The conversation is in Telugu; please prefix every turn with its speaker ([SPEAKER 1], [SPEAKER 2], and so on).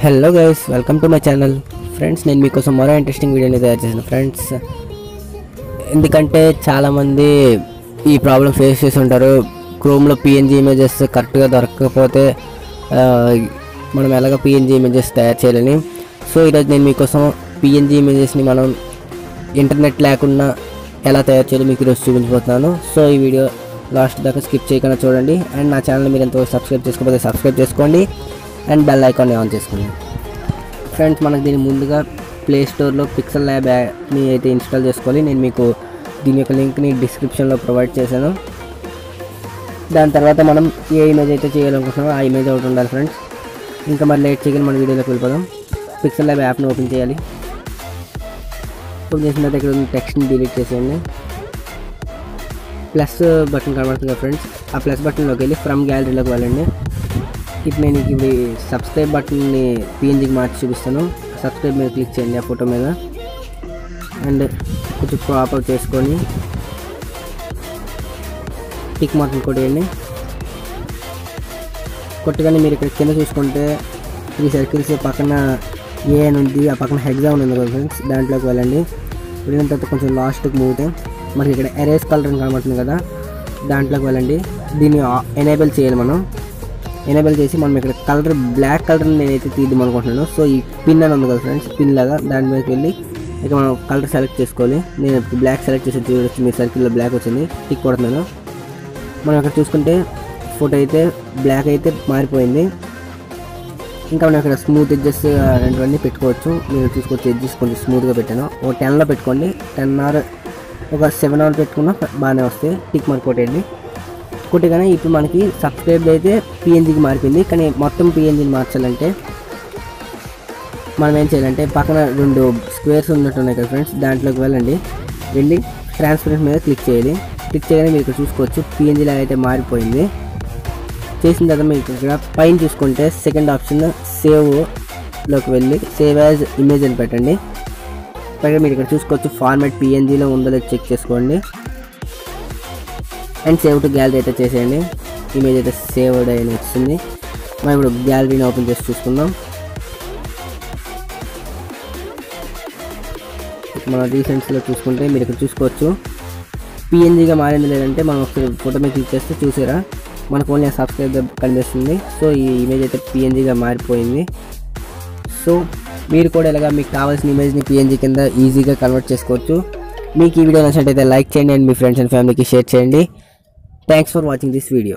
[SPEAKER 1] Hello guys, welcome to my channel. Friends, నేను మీకోసం మరో ఇంట్రెస్టింగ్ వీడియోని తయారు చేశాను ఫ్రెండ్స్. ఎందుకంటే చాలామంది ఈ ప్రాబ్లం ఫేస్ చేసి ఉంటారు. క్రోమ్లో పిఎన్జీ ఇమేజెస్ కరెక్ట్గా దొరకకపోతే మనం ఎలాగ పిఎన్జీ ఇమేజెస్ తయారు చేయాలని. సో ఈరోజు నేను మీకోసం పిఎన్జీ ఇమేజెస్ని మనం ఇంటర్నెట్ లేకుండా ఎలా తయారు చేయాలో మీకు ఈరోజు చూపించబోతున్నాను. సో ఈ వీడియో లాస్ట్ దాకా స్కిప్ చేయకుండా చూడండి. అండ్ నా ఛానల్ మీరు ఎంతో సబ్స్క్రైబ్ చేసుకోకపోతే సబ్స్క్రైబ్ చేసుకోండి అండ్ బెల్ ఐకాన్ని ఆన్ చేసుకోండి. ఫ్రెండ్స్, మనకు దీని ముందుగా ప్లే స్టోర్లో పిక్సెల్ ల్యాబ్ యాప్ని అయితే ఇన్స్టాల్ చేసుకోవాలి. నేను మీకు దీని యొక్క లింక్ని డిస్క్రిప్షన్లో ప్రొవైడ్ చేశాను. దాని తర్వాత మనం ఏ ఇమేజ్ అయితే చేయాలనుకుంటున్నామో ఆ ఇమేజ్ ఒకటి ఉండాలి ఫ్రెండ్స్. ఇంకా మరి లేట్ చేయగానే మన వీడియోలోకి వెళ్ళిపోదాం. పిక్సెల్ ల్యాబ్ యాప్ని ఓపెన్ చేయాలి. ఓపెన్ చేసిన తర్వాత ఇక్కడ ఉన్న టెక్స్ట్ని డిలీట్ చేసేయండి. ప్లస్ బటన్ కనబడుతుంది కదా ఫ్రెండ్స్, ఆ ప్లస్ బటన్లోకి వెళ్ళి ఫ్రమ్ గ్యాలరీలోకి వెళ్ళండి. ఇప్పుడు నేను ఇప్పుడు సబ్స్క్రైబ్ బటన్ని పిఎన్జీకి మార్చి చూపిస్తాను. సబ్స్క్రైబ్ మీద క్లిక్ చేయండి ఆ ఫోటో మీద. అండ్ కొంచెం క్రాప్ అవుట్ చేసుకొని టిక్ మార్క్ కొట్టేయండి. కొట్టగానే మీరు ఇక్కడ కింద చూసుకుంటే 3 సర్కిల్స్ పక్కన ఏ అని ఉంది, ఆ పక్కన హెగ్జాన్ ఉంది కదా ఫ్రెండ్స్, దాంట్లోకి వెళ్ళండి. వెళ్ళిన తర్వాత కొంచెం లాస్ట్కి మూవ్ మనకి ఇక్కడ ఎరేస్ కలర్ అని కనబడుతుంది కదా, దాంట్లోకి వెళ్ళండి. దీన్ని ఎనేబుల్ చేయాలి. మనం ఎనేబుల్ చేసి మనం ఇక్కడ కలర్ బ్లాక్ కలర్ని నేనైతే తీద్దాం అనుకుంటున్నాను. సో ఈ పిన్ అని ఉంది కదా ఫ్రెండ్స్, పిన్ లాగా దాని మీదకి వెళ్ళి ఇక మనం కలర్ సెలెక్ట్ చేసుకోవాలి. నేను బ్లాక్ సెలెక్ట్ చేసి చూడొచ్చు, మీ సర్కిల్లో బ్లాక్ వచ్చింది, టిక్ కొడుతున్నాను. మనం ఇక్కడ చూసుకుంటే ఫోటో అయితే బ్లాక్ అయితే మారిపోయింది. ఇంకా మనం ఇక్కడ స్మూత్ ఎడ్జెస్ అలాంటివన్నీ పెట్టుకోవచ్చు. మీరు చూసుకోవచ్చు, ఎడ్జెస్ కొంచెం స్మూత్గా పెట్టాను. ఒక 10లో పెట్టుకోండి, 10 ఆర్ ఒక 7 ఆర్ పెట్టుకున్నా బాగానే వస్తాయి. టిక్ మార్క్ కొట్టేయండి. కొట్టగానే ఇప్పుడు మనకి సబ్స్క్రైబ్ అయితే పిఎన్జీకి మారిపోయింది. కానీ మొత్తం పిఎన్జీని మార్చాలంటే మనం ఏం చేయాలంటే పక్కన 2 స్క్వేర్స్ ఉన్నట్టు ఉన్నాయి కదా ఫ్రెండ్స్, దాంట్లోకి వెళ్ళి ట్రాన్స్పరెంట్ మీద క్లిక్ చేయాలి. క్లిక్ చేయగానే మీరు ఇక్కడ చూసుకోవచ్చు పిఎన్జీ లాగా అయితే మారిపోయింది. చేసిన తర్వాత మీకు ఇక్కడ పైన చూసుకుంటే సెకండ్ ఆప్షన్ సేవ్లోకి వెళ్ళి సేవ్ యాజ్ ఇమేజ్ అని పెట్టండి. పైగా మీరు ఇక్కడ చూసుకోవచ్చు ఫార్మాట్ పిఎన్జీలో ఉందో లేదో చెక్ చేసుకోండి. అండ్ సేవ్ టు గ్యాలరీ అయితే చేసేయండి. ఇమేజ్ అయితే సేవ్డ్ అయిన వచ్చింది. మనం ఇప్పుడు గ్యాలరీని ఓపెన్ చేసి చూసుకుందాం. మన రీసెంట్స్లో చూసుకుంటే మీరు ఇక్కడ చూసుకోవచ్చు పిఎన్జీగా మారింది. లేదంటే మనం ఒకసారి ఫోటో మీద క్లిక్ చేస్తే చూసారా మనకు ఓన్లీ సబ్స్క్రైబ్ కనిపిస్తుంది. సో ఈ ఇమేజ్ అయితే పిఎన్జీగా మారిపోయింది. సో మీరు కూడా ఇలాగా మీకు కావాల్సిన ఇమేజ్ని పిఎన్జీ కింద ఈజీగా కన్వర్ట్ చేసుకోవచ్చు. మీకు ఈ వీడియో నచ్చినట్టయితే లైక్ చేయండి అండ్ మీ ఫ్రెండ్స్ అండ్ ఫ్యామిలీకి షేర్ చేయండి. Thanks for watching this video.